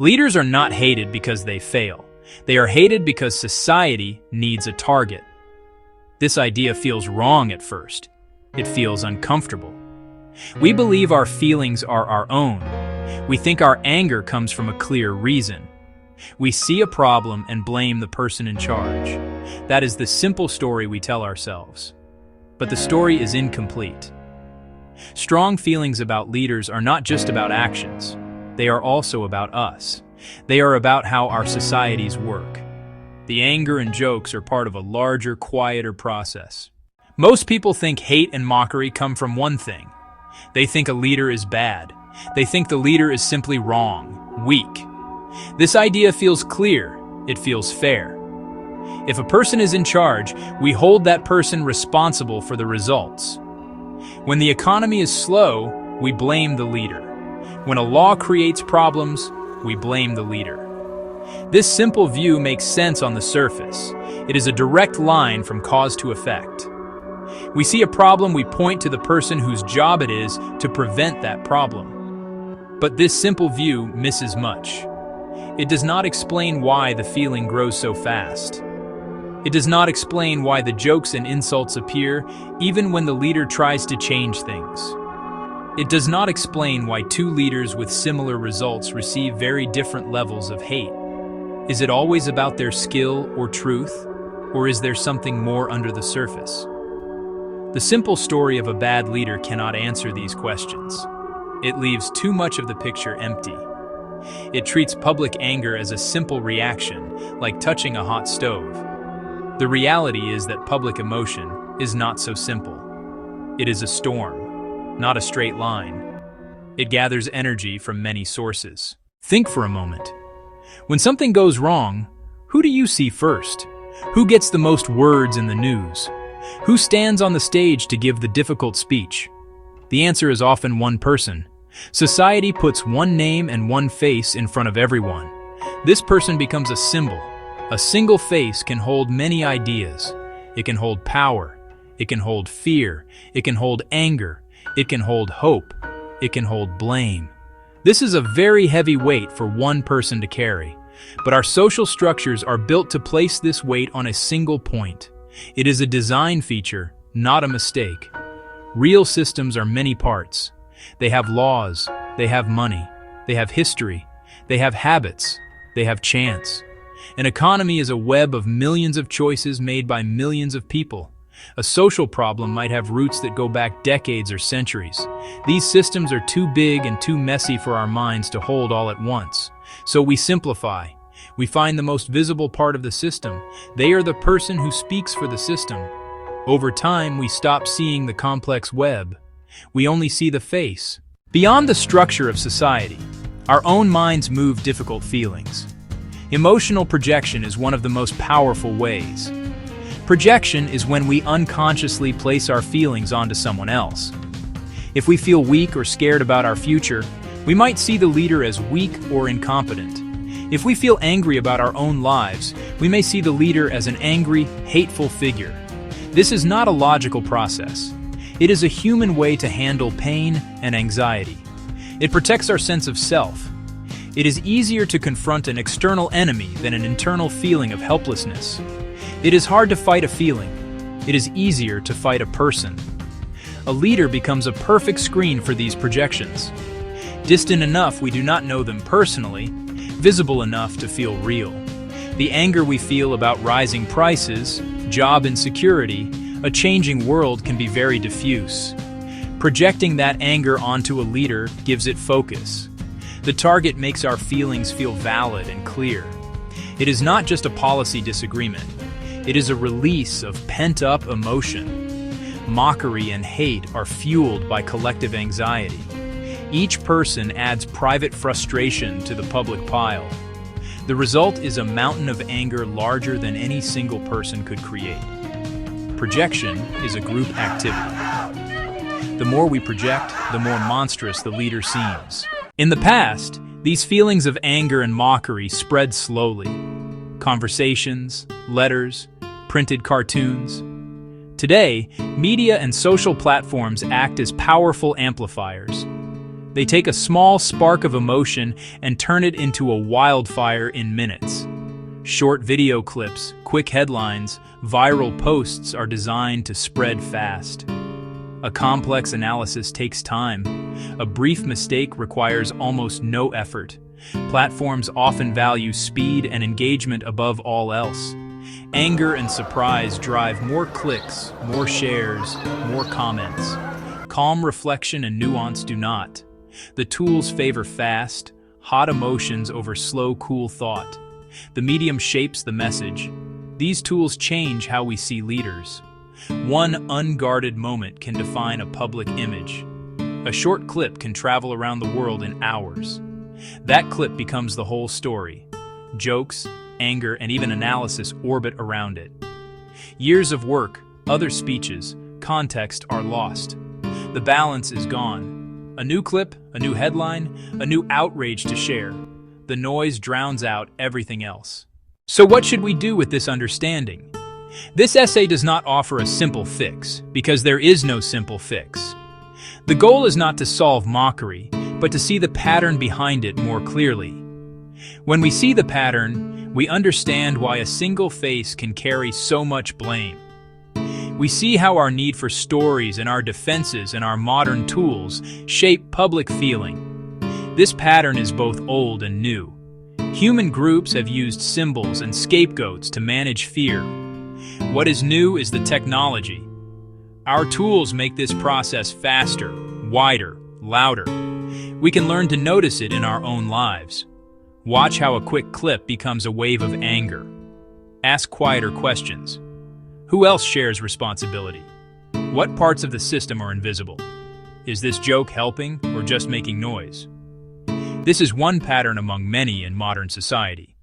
Leaders are not hated because they fail. They are hated because society needs a target. This idea feels wrong at first. It feels uncomfortable. We believe our feelings are our own. We think our anger comes from a clear reason. We see a problem and blame the person in charge. That is the simple story we tell ourselves. But the story is incomplete. Strong feelings about leaders are not just about actions. They are also about us. They are about how our societies work. The anger and jokes are part of a larger, quieter process. Most people think hate and mockery come from one thing. They think a leader is bad. They think the leader is simply wrong, weak. This idea feels clear. It feels fair. If a person is in charge, we hold that person responsible for the results. When the economy is slow, we blame the leader. When a law creates problems, we blame the leader. This simple view makes sense on the surface. It is a direct line from cause to effect. We see a problem, we point to the person whose job it is to prevent that problem. But this simple view misses much. It does not explain why the feeling grows so fast. It does not explain why the jokes and insults appear even when the leader tries to change things. It does not explain why two leaders with similar results receive very different levels of hate. Is it always about their skill or truth, or is there something more under the surface? The simple story of a bad leader cannot answer these questions. It leaves too much of the picture empty. It treats public anger as a simple reaction, like touching a hot stove. The reality is that public emotion is not so simple. It is a storm, not a straight line. It gathers energy from many sources. Think for a moment. When something goes wrong, who do you see first? Who gets the most words in the news? Who stands on the stage to give the difficult speech? The answer is often one person. Society puts one name and one face in front of everyone. This person becomes a symbol. A single face can hold many ideas. It can hold power. It can hold fear. It can hold anger. It can hold hope. It can hold blame. This is a very heavy weight for one person to carry. But our social structures are built to place this weight on a single point. It is a design feature, not a mistake. Real systems are many parts. They have laws, they have money, they have history, they have habits, they have chance. An economy is a web of millions of choices made by millions of people. A social problem might have roots that go back decades or centuries. These systems are too big and too messy for our minds to hold all at once. So we simplify. We find the most visible part of the system. They are the person who speaks for the system. Over time, we stop seeing the complex web. We only see the face. Beyond the structure of society, our own minds move difficult feelings. Emotional projection is one of the most powerful ways. Projection is when we unconsciously place our feelings onto someone else. If we feel weak or scared about our future, we might see the leader as weak or incompetent. If we feel angry about our own lives, we may see the leader as an angry, hateful figure. This is not a logical process. It is a human way to handle pain and anxiety. It protects our sense of self. It is easier to confront an external enemy than an internal feeling of helplessness. It is hard to fight a feeling. It is easier to fight a person. A leader becomes a perfect screen for these projections. Distant enough we do not know them personally, visible enough to feel real. The anger we feel about rising prices, job insecurity, a changing world can be very diffuse. Projecting that anger onto a leader gives it focus. The target makes our feelings feel valid and clear. It is not just a policy disagreement. It is a release of pent-up emotion. Mockery and hate are fueled by collective anxiety. Each person adds private frustration to the public pile. The result is a mountain of anger larger than any single person could create. Projection is a group activity. The more we project, the more monstrous the leader seems. In the past, these feelings of anger and mockery spread slowly. Conversations, letters, printed cartoons. Today, media and social platforms act as powerful amplifiers. They take a small spark of emotion and turn it into a wildfire in minutes. Short video clips, quick headlines, viral posts are designed to spread fast. A complex analysis takes time. A brief mistake requires almost no effort. Platforms often value speed and engagement above all else. Anger and surprise drive more clicks, more shares, more comments. Calm reflection and nuance do not. The tools favor fast, hot emotions over slow, cool thought. The medium shapes the message. These tools change how we see leaders. One unguarded moment can define a public image. A short clip can travel around the world in hours. That clip becomes the whole story. Jokes, anger, and even analysis orbit around it. Years of work, other speeches, context are lost. The balance is gone. A new clip, a new headline, a new outrage to share. The noise drowns out everything else. So what should we do with this understanding? This essay does not offer a simple fix, because there is no simple fix. The goal is not to solve mockery, but to see the pattern behind it more clearly. When we see the pattern, we understand why a single face can carry so much blame. We see how our need for stories and our defenses and our modern tools shape public feeling. This pattern is both old and new. Human groups have used symbols and scapegoats to manage fear. What is new is the technology. Our tools make this process faster, wider, louder. We can learn to notice it in our own lives. Watch how a quick clip becomes a wave of anger. Ask quieter questions. Who else shares responsibility? What parts of the system are invisible? Is this joke helping or just making noise? This is one pattern among many in modern society.